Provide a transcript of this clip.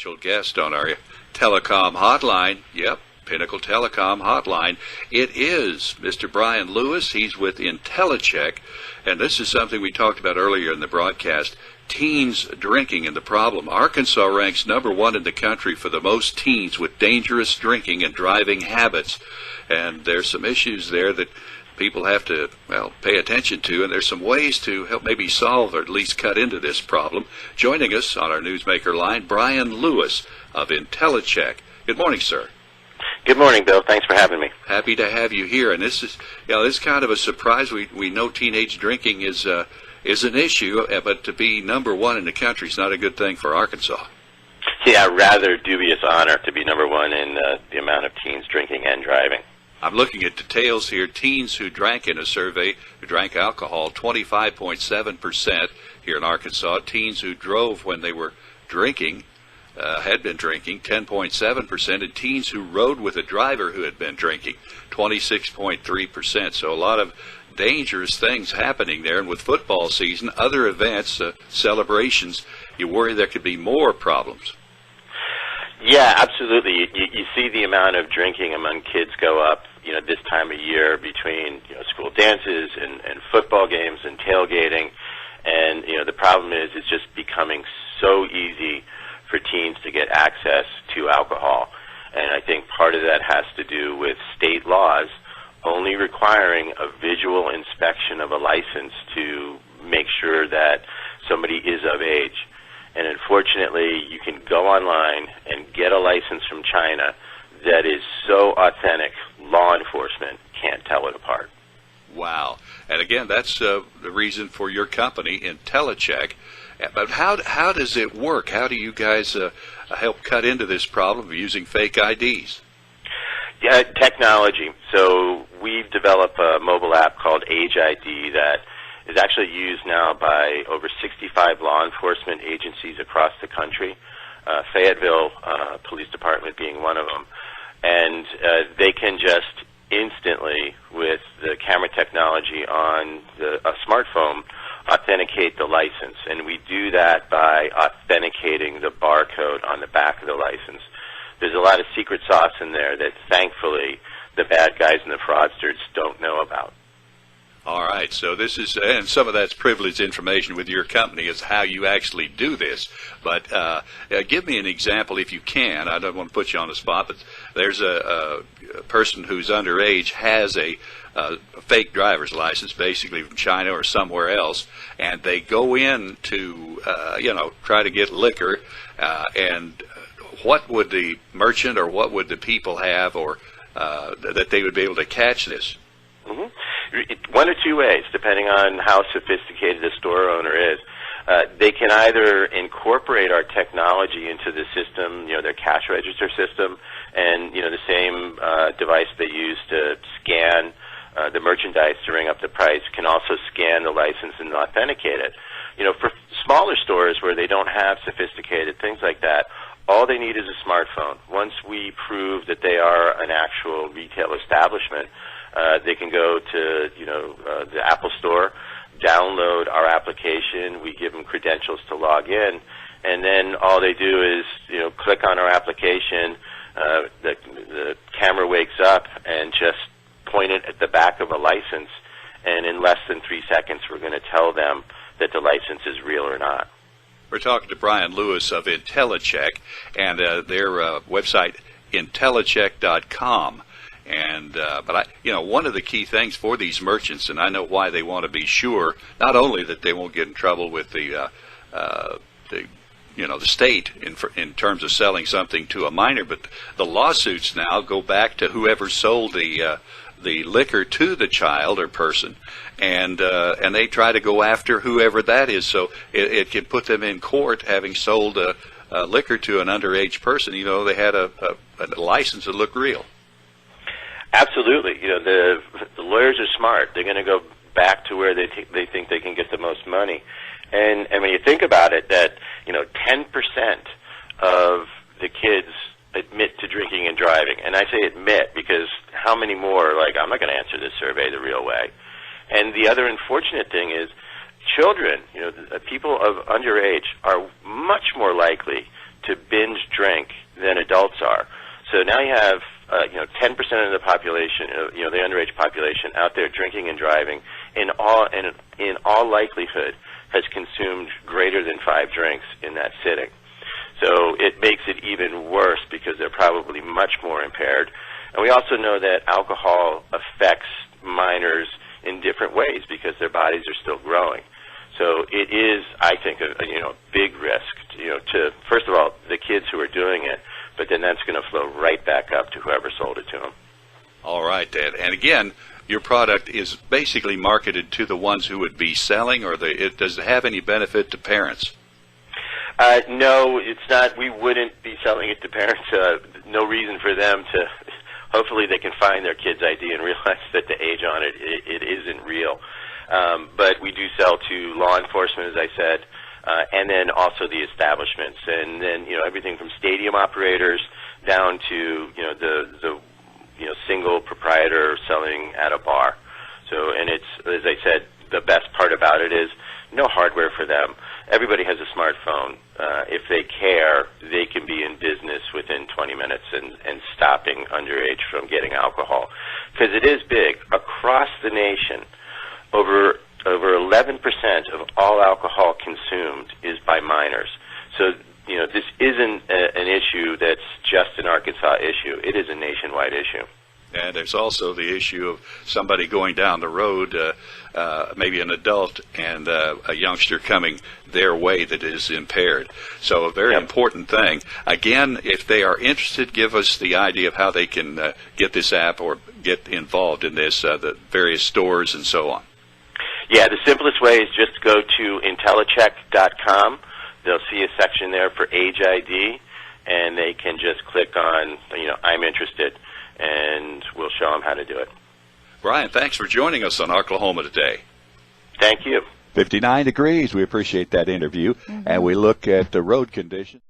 special guest on our telecom hotline. Yep, Pinnacle Telecom hotline. It is Mr. Bryan Lewis. He's with Intellicheck, and this is something we talked about earlier in the broadcast. Teens drinking and the problem. Arkansas ranks #1 in the country for the most teens with dangerous drinking and driving habits. And there's some issues there that people have to, pay attention to, and there's some ways to help maybe solve or at least cut into this problem. Joining us on our Newsmaker line, Bryan Lewis of Intellicheck. Good morning, sir. Good morning, Bill. Thanks for having me. Happy to have you here. And this is kind of a surprise. We know teenage drinking is an issue, but to be #1 in the country is not a good thing for Arkansas. Yeah, rather dubious honor to be #1 in the amount of teens drinking and driving. I'm looking at details here. Teens who drank in a survey, who drank alcohol, 25.7% here in Arkansas. Teens who drove when they were drinking, had been drinking, 10.7%. And teens who rode with a driver who had been drinking, 26.3%. So a lot of dangerous things happening there. And with football season, other events, celebrations, you worry there could be more problems. Yeah, absolutely. You see the amount of drinking among kids go up, this time of year between, school dances and football games and tailgating. And, the problem is it's just becoming so easy for teens to get access to alcohol. And I think part of that has to do with state laws only requiring a visual inspection of a license to make sure that somebody is of age. And unfortunately, you can go online and get a license from China that is so authentic, law enforcement can't tell it apart. Wow. And again, that's the reason for your company, Intellicheck. But how does it work? How do you guys help cut into this problem of using fake IDs? Yeah, technology. So we've developed a mobile app called Age ID that is actually used now by over 65 law enforcement agencies across the country, Fayetteville Police Department being one of them. And they can just instantly, with the camera technology on a smartphone, authenticate the license. And we do that by authenticating the barcode on the back of the license. There's a lot of secret sauce in there that, thankfully, the bad guys and the fraudsters don't know about. All right, so this is, and some of that's privileged information with your company is how you actually do this. But give me an example if you can. I don't want to put you on the spot, but there's a person who's underage has a fake driver's license, basically from China or somewhere else, and they go in to, try to get liquor, and what would the merchant or what would the people have or that they would be able to catch this? Mm-hmm. One or two ways, depending on how sophisticated the store owner is. They can either incorporate our technology into the system, their cash register system, and, the same device they use to scan the merchandise to ring up the price can also scan the license and authenticate it. For smaller stores where they don't have sophisticated things like that, all they need is a smartphone. Once we prove that they are an actual retail establishment, they can go to, the Apple Store, download our application. We give them credentials to log in, and then all they do is, click on our application. The camera wakes up and just point it at the back of a license, and in less than 3 seconds, we're going to tell them that the license is real or not. We're talking to Bryan Lewis of Intellicheck, and their website, Intellicheck.com. And but one of the key things for these merchants, and I know why they want to be sure, not only that they won't get in trouble with the state in terms of selling something to a minor, but the lawsuits now go back to whoever sold the liquor to the child or person, and they try to go after whoever that is. So it can put them in court having sold liquor to an underage person. They had a license that looked real. Absolutely. The lawyers are smart. They're going to go back to where they think they can get the most money. And when you think about it, that 10% of the kids admit to drinking and driving, and I say admit because how many more I'm not going to answer this survey the real way. And the other unfortunate thing is children, people of underage are much more likely to binge drink than adults are. So now you have 10% of the population, the underage population out there drinking and driving, in all likelihood has consumed greater than 5 drinks in that sitting. So it makes it even worse because they're probably much more impaired. And we also know that alcohol affects minors in different ways because their bodies are still growing. So it is, I think, a big risk, to, first of all, the kids who are doing it, but then that's going to flow right back up to whoever sold it to them. All right, Dad. And again, your product is basically marketed to the ones who would be selling, or does it have any benefit to parents? No, it's not. We wouldn't be selling it to parents. No reason for them to. Hopefully they can find their kid's ID and realize that the age on it isn't real. But we do sell to law enforcement, as I said, and then also the establishments, and then everything from stadium operators down to the single proprietor selling at a bar. So, and it's, as I said, the best part about it is no hardware for them. Everybody has a smartphone. If they care, they can be in business within 20 minutes and stopping underage from getting alcohol. Because it is big. Across the nation, over 11% of all alcohol consumed is by minors. So, this isn't an issue that's just an Arkansas issue. It is a nationwide issue. And there's also the issue of somebody going down the road, maybe an adult and a youngster coming their way that is impaired. So a very important thing. Again, if they are interested, give us the idea of how they can get this app or get involved in this, the various stores and so on. Yeah, the simplest way is just go to Intellicheck.com. They'll see a section there for age ID, and they can just click on, I'm interested, and we'll show them how to do it. Bryan, thanks for joining us on Oklahoma Today. Thank you. 59 degrees. We appreciate that interview, and we look at the road conditions.